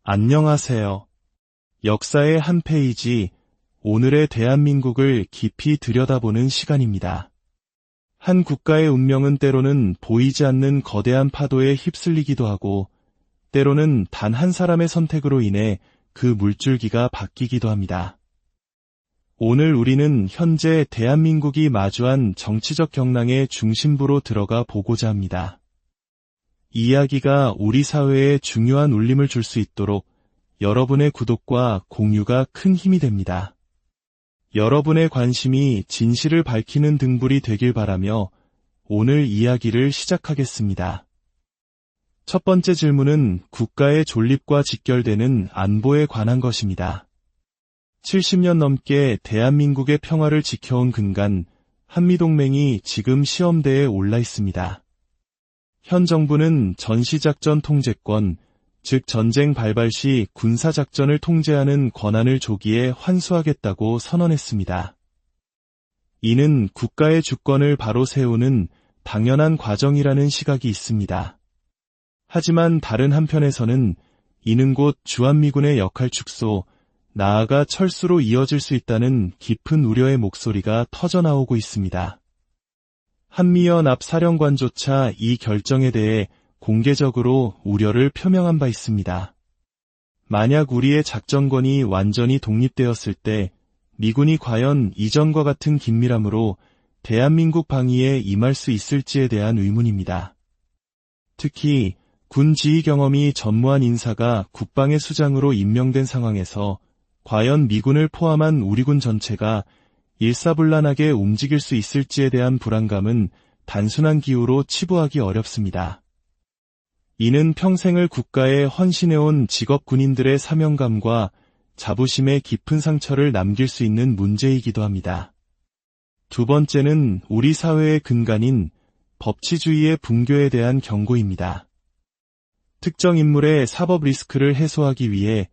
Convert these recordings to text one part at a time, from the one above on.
안녕하세요. 역사의 한 페이지, 오늘의 대한민국을 깊이 들여다보는 시간입니다. 한 국가의 운명은 때로는 보이지 않는 거대한 파도에 휩쓸리기도 하고, 때로는 단 한 사람의 선택으로 인해 그 물줄기가 바뀌기도 합니다. 오늘 우리는 현재 대한민국이 마주한 정치적 경랑의 중심부로 들어가 보고자 합니다. 이 이야기가 우리 사회에 중요한 울림을 줄 수 있도록 여러분의 구독과 공유가 큰 힘이 됩니다. 여러분의 관심이 진실을 밝히는 등불이 되길 바라며 오늘 이야기를 시작하겠습니다. 첫 번째 질문은 국가의 존립과 직결되는 안보에 관한 것입니다. 70년 넘게 대한민국의 평화를 지켜온 근간 한미동맹이 지금 시험대에 올라 있습니다. 현 정부는 전시작전 통제권, 즉 전쟁 발발 시 군사작전을 통제하는 권한을 조기에 환수하겠다고 선언했습니다. 이는 국가의 주권을 바로 세우는 당연한 과정이라는 시각이 있습니다. 하지만 다른 한편에서는 이는 곧 주한미군의 역할 축소, 나아가 철수로 이어질 수 있다는 깊은 우려의 목소리가 터져나오고 있습니다. 한미연합 사령관조차 이 결정에 대해 공개적으로 우려를 표명한 바 있습니다. 만약 우리의 작전권이 완전히 독립되었을 때 미군이 과연 이전과 같은 긴밀함으로 대한민국 방위에 임할 수 있을지에 대한 의문입니다. 특히 군 지휘 경험이 전무한 인사가 국방의 수장으로 임명된 상황에서 과연 미군을 포함한 우리 군 전체가 일사불란하게 움직일 수 있을지에 대한 불안감은 단순한 기호로 치부하기 어렵습니다. 이는 평생을 국가에 헌신해온 직업 군인들의 사명감과 자부심의 깊은 상처를 남길 수 있는 문제이기도 합니다. 두 번째는 우리 사회의 근간인 법치주의의 붕괴에 대한 경고입니다. 특정 인물의 사법 리스크를 해소하기 위해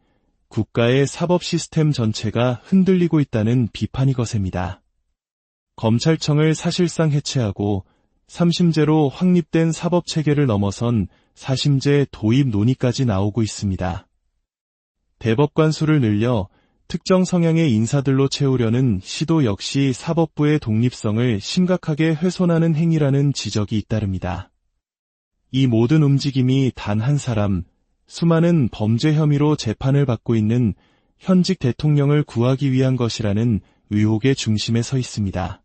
국가의 사법 시스템 전체가 흔들리고 있다는 비판이 거셉니다. 검찰청을 사실상 해체하고 3심제로 확립된 사법체계를 넘어선 4심제 도입 논의까지 나오고 있습니다. 대법관 수를 늘려 특정 성향의 인사들로 채우려는 시도 역시 사법부의 독립성을 심각하게 훼손하는 행위라는 지적이 잇따릅니다. 이 모든 움직임이 단 한 사람, 수많은 범죄 혐의로 재판을 받고 있는 현직 대통령을 구하기 위한 것이라는 의혹의 중심에 서 있습니다.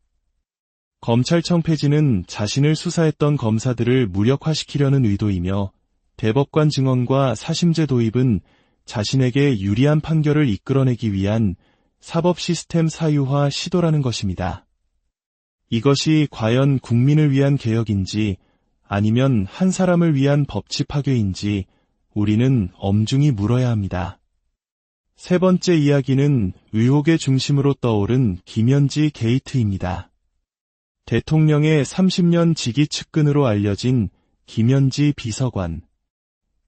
검찰청 폐지는 자신을 수사했던 검사들을 무력화시키려는 의도이며 대법관 증언과 사심제 도입은 자신에게 유리한 판결을 이끌어내기 위한 사법 시스템 사유화 시도라는 것입니다. 이것이 과연 국민을 위한 개혁인지 아니면 한 사람을 위한 법치 파괴인지 우리는 엄중히 물어야 합니다. 세 번째 이야기는 의혹의 중심으로 떠오른 김현지 게이트입니다. 대통령의 30년 직위 측근으로 알려진 김현지 비서관.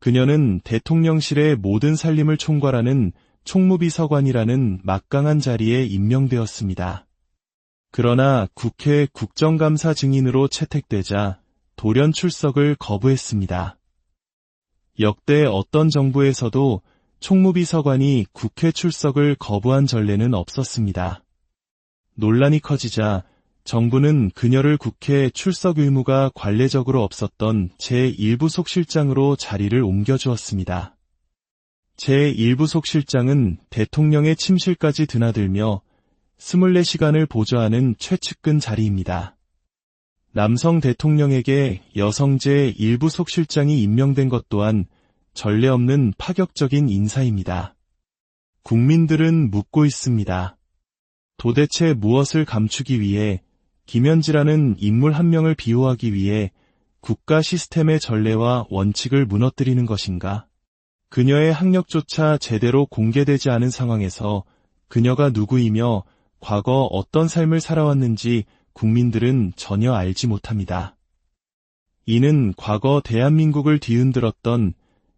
그녀는 대통령실의 모든 살림을 총괄하는 총무비서관이라는 막강한 자리에 임명되었습니다. 그러나 국회 국정감사 증인으로 채택되자 돌연 출석을 거부했습니다. 역대 어떤 정부에서도 총무비서관이 국회 출석을 거부한 전례는 없었습니다. 논란이 커지자 정부는 그녀를 국회 출석 의무가 관례적으로 없었던 제1부속실장으로 자리를 옮겨주었습니다. 제1부속실장은 대통령의 침실까지 드나들며 24시간을 보좌하는 최측근 자리입니다. 남성 대통령에게 여성 제1부속실장이 임명된 것 또한 전례 없는 파격적인 인사입니다. 국민들은 묻고 있습니다. 도대체 무엇을 감추기 위해 김현지라는 인물 한 명을 비호하기 위해 국가 시스템의 전례와 원칙을 무너뜨리는 것인가? 그녀의 학력조차 제대로 공개되지 않은 상황에서 그녀가 누구이며 과거 어떤 삶을 살아왔는지 국민들은 전혀 알지 못합니다. 이는 과거 대한민국을 뒤흔들었던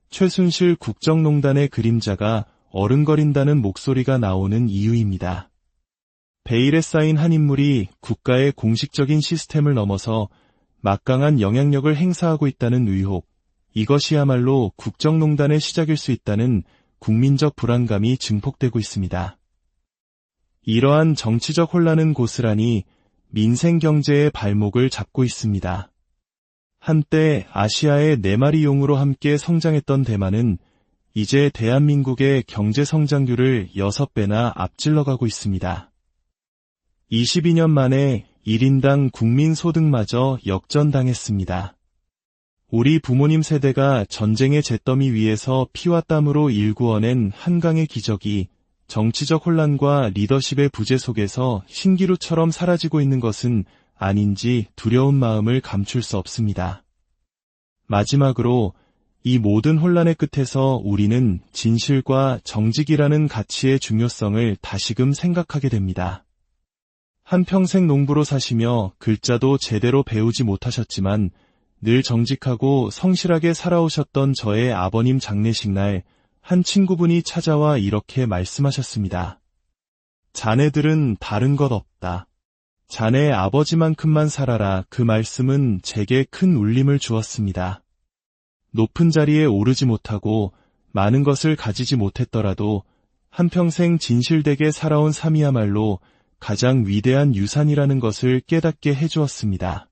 최순실 국정농단의 그림자가 어른거린다는 목소리가 나오는 이유입니다. 베일에 쌓인 한 인물이 국가의 공식적인 시스템을 넘어서 막강한 영향력을 행사하고 있다는 의혹, 이것이야말로 국정농단의 시작일 수 있다는 국민적 불안감이 증폭되고 있습니다. 이러한 정치적 혼란은 고스란히 민생 경제의 발목을 잡고 있습니다. 한때 아시아의 4마리 용으로 함께 성장했던 대만은 이제 대한민국의 경제 성장률을 6배나 앞질러가고 있습니다. 22년 만에 1인당 국민소득마저 역전당했습니다. 우리 부모님 세대가 전쟁의 잿더미 위에서 피와 땀으로 일구어낸 한강의 기적이 정치적 혼란과 리더십의 부재 속에서 신기루처럼 사라지고 있는 것은 아닌지 두려운 마음을 감출 수 없습니다. 마지막으로 이 모든 혼란의 끝에서 우리는 진실과 정직이라는 가치의 중요성을 다시금 생각하게 됩니다. 한평생 농부로 사시며 글자도 제대로 배우지 못하셨지만 늘 정직하고 성실하게 살아오셨던 저의 아버님 장례식 날 한 친구분이 찾아와 이렇게 말씀하셨습니다. 자네들은 다른 것 없다. 자네 아버지만큼만 살아라. 그 말씀은 제게 큰 울림을 주었습니다. 높은 자리에 오르지 못하고 많은 것을 가지지 못했더라도 한평생 진실되게 살아온 삶이야말로 가장 위대한 유산이라는 것을 깨닫게 해주었습니다.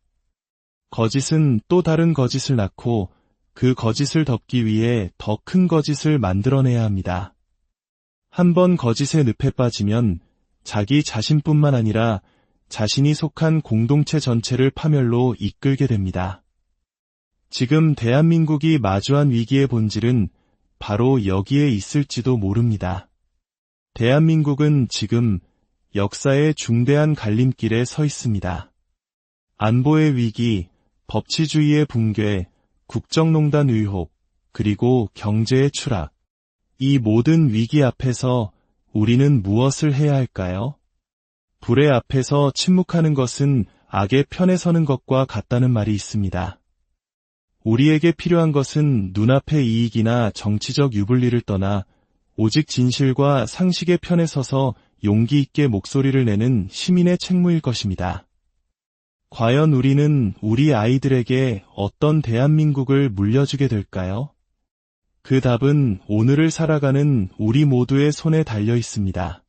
거짓은 또 다른 거짓을 낳고 그 거짓을 덮기 위해 더 큰 거짓을 만들어내야 합니다. 한번 거짓의 늪에 빠지면 자기 자신뿐만 아니라 자신이 속한 공동체 전체를 파멸로 이끌게 됩니다. 지금 대한민국이 마주한 위기의 본질은 바로 여기에 있을지도 모릅니다. 대한민국은 지금 역사의 중대한 갈림길에 서 있습니다. 안보의 위기, 법치주의의 붕괴, 국정농단 의혹, 그리고 경제의 추락. 이 모든 위기 앞에서 우리는 무엇을 해야 할까요? 불의 앞에서 침묵하는 것은 악의 편에 서는 것과 같다는 말이 있습니다. 우리에게 필요한 것은 눈앞의 이익이나 정치적 유불리를 떠나 오직 진실과 상식의 편에 서서 용기 있게 목소리를 내는 시민의 책무일 것입니다. 과연 우리는 우리 아이들에게 어떤 대한민국을 물려주게 될까요? 그 답은 오늘을 살아가는 우리 모두의 손에 달려 있습니다.